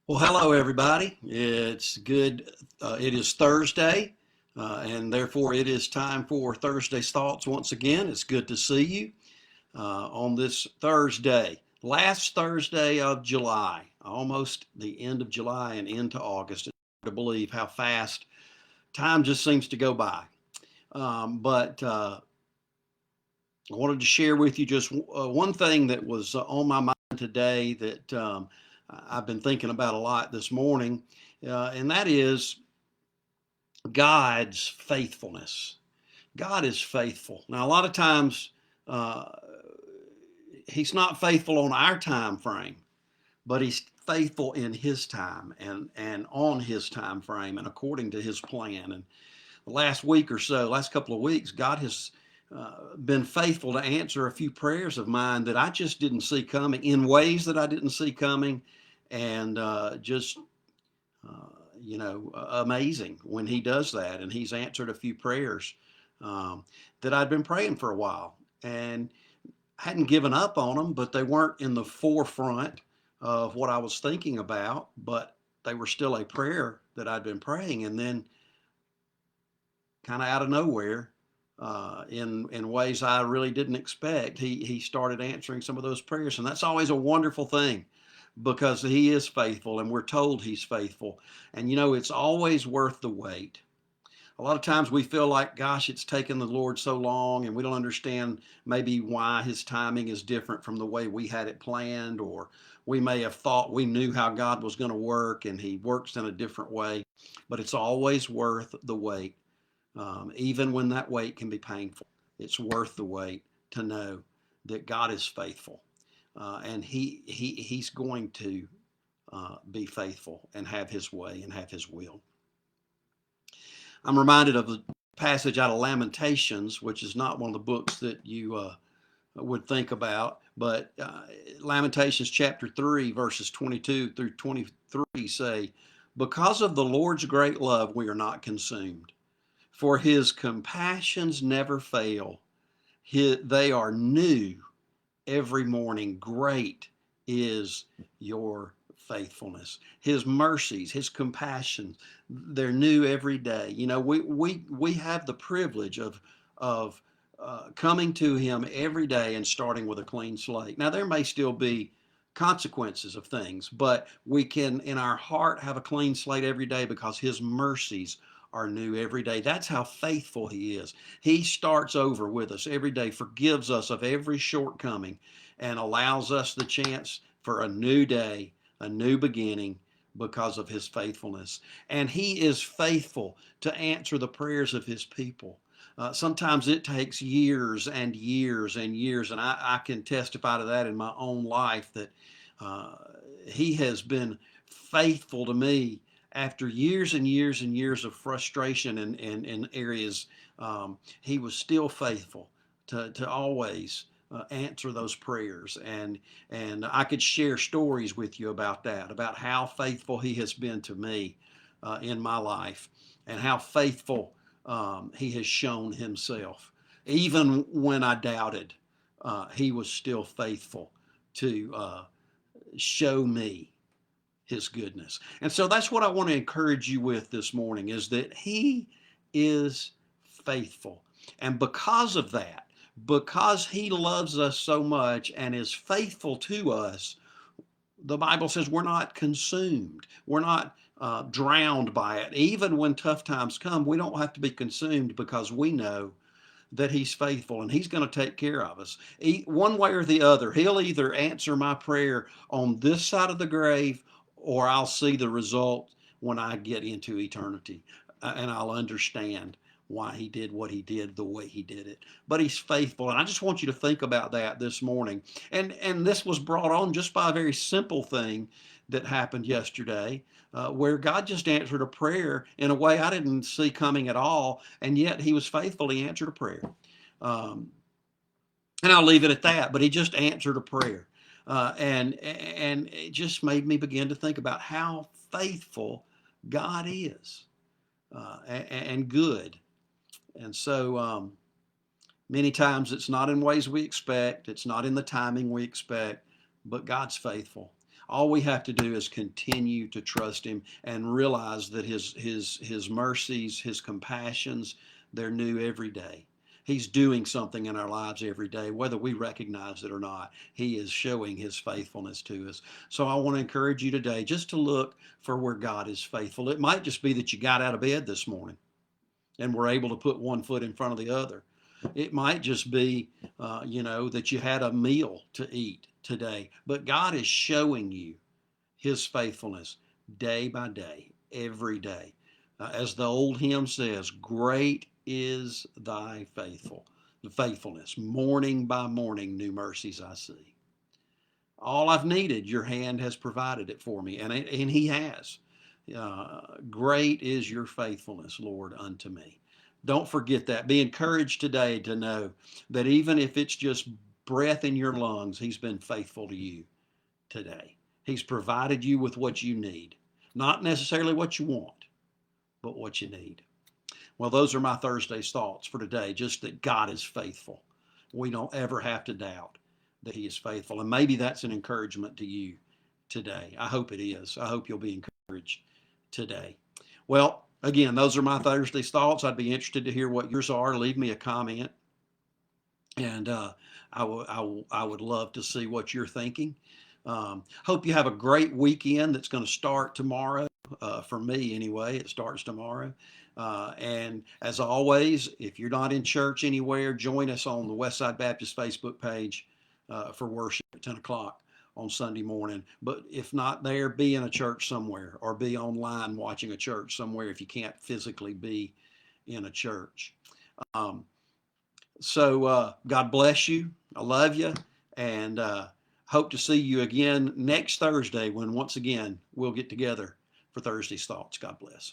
Well, hello, everybody. It's good. It is Thursday, and therefore it is time for Thursday's Thoughts once again. It's good to see you on this Thursday, last Thursday of July, almost the end of July and into August. It's hard to believe how fast time just seems to go by. But I wanted to share with you just one thing that was on my mind today that I've been thinking about a lot this morning, and that is God's faithfulness. God is faithful. Now, a lot of times, uh, He's not faithful on our time frame, but He's faithful in His time and on His time frame and according to His plan. And the last week or so, last couple of weeks, God has been faithful to answer a few prayers of mine that I just didn't see coming in ways that I didn't see coming, and just amazing when He does that. And He's answered a few prayers um, that I'd been praying for a while and hadn't given up on them, but they weren't in the forefront of what I was thinking about, but they were still a prayer that I'd been praying. And then kind of out of nowhere, in ways I really didn't expect, he started answering some of those prayers, and that's always a wonderful thing because he is faithful, and we're told he's faithful, and it's always worth the wait. A lot of times we feel like, gosh, it's taken the Lord so long, and we don't understand maybe why his timing is different from the way we had it planned, or we may have thought we knew how God was going to work, and he works in a different way, but it's always worth the wait. Even when that wait can be painful, it's worth the wait to know that God is faithful, and He's going to be faithful and have His way and have His will. I'm reminded of the passage out of Lamentations, which is not one of the books that you would think about, but Lamentations chapter 3, verses 22 through 23 say, "Because of the Lord's great love, we are not consumed. For his compassions never fail. They are new every morning. Great is your faithfulness." His mercies, his compassions, they're new every day. We have the privilege of coming to him every day and starting with a clean slate. Now, there may still be consequences of things, but we can, in our heart, have a clean slate every day because his mercies are new every day. That's how faithful he is. He starts over with us every day, forgives us of every shortcoming, and allows us the chance for a new day, a new beginning because of his faithfulness. And he is faithful to answer the prayers of his people. Sometimes it takes years and years and years, and I can testify to that in my own life that uh, he has been faithful to me after years and years and years of frustration in areas. He was still faithful to always answer those prayers, and I could share stories with you about that, about how faithful he has been to me in my life, and how faithful he has shown himself. Even when I doubted, he was still faithful to show me his goodness. And so that's what I want to encourage you with this morning, is that he is faithful. And because of that, because he loves us so much and is faithful to us, the Bible says we're not consumed. We're not drowned by it. Even when tough times come, we don't have to be consumed because we know that he's faithful and he's going to take care of us. One way or the other, he'll either answer my prayer on this side of the grave, or I'll see the result when I get into eternity, and I'll understand why he did what he did the way he did it. But he's faithful, and I just want you to think about that this morning. And this was brought on just by a very simple thing that happened yesterday, where God just answered a prayer in a way I didn't see coming at all, and yet he was faithful. He answered a prayer. Um, and I'll leave it at that, but he just answered a prayer. And it just made me begin to think about how faithful God is, and good. And so many times it's not in ways we expect, it's not in the timing we expect, but God's faithful. All we have to do is continue to trust him and realize that his mercies, his compassions, they're new every day. He's doing something in our lives every day, whether we recognize it or not. He is showing his faithfulness to us. So I want to encourage you today just to look for where God is faithful. It might just be that you got out of bed this morning and were able to put one foot in front of the other. It might just be, that you had a meal to eat today. But God is showing you his faithfulness day by day, every day. As the old hymn says, great is thy faithfulness. Morning by morning, new mercies I see. All I've needed, your hand has provided it for me, and he has. Great is your faithfulness, Lord, unto me. Don't forget that. Be encouraged today to know that even if it's just breath in your lungs, he's been faithful to you today. He's provided you with what you need, not necessarily what you want, but what you need. Well, those are my Thursday's thoughts for today, just that God is faithful. We don't ever have to doubt that he is faithful. And maybe that's an encouragement to you today. I hope it is. I hope you'll be encouraged today. Well, again, those are my Thursday's thoughts. I'd be interested to hear what yours are. Leave me a comment. And I would love to see what you're thinking. Hope you have a great weekend that's going to start tomorrow. For me, anyway, it starts tomorrow. And as always, if you're not in church anywhere, join us on the Westside Baptist Facebook page for worship at 10 o'clock on Sunday morning. But if not there, be in a church somewhere or be online watching a church somewhere if you can't physically be in a church. So God bless you. I love you. And hope to see you again next Thursday when once again we'll get together for Thursday's Thoughts. God bless.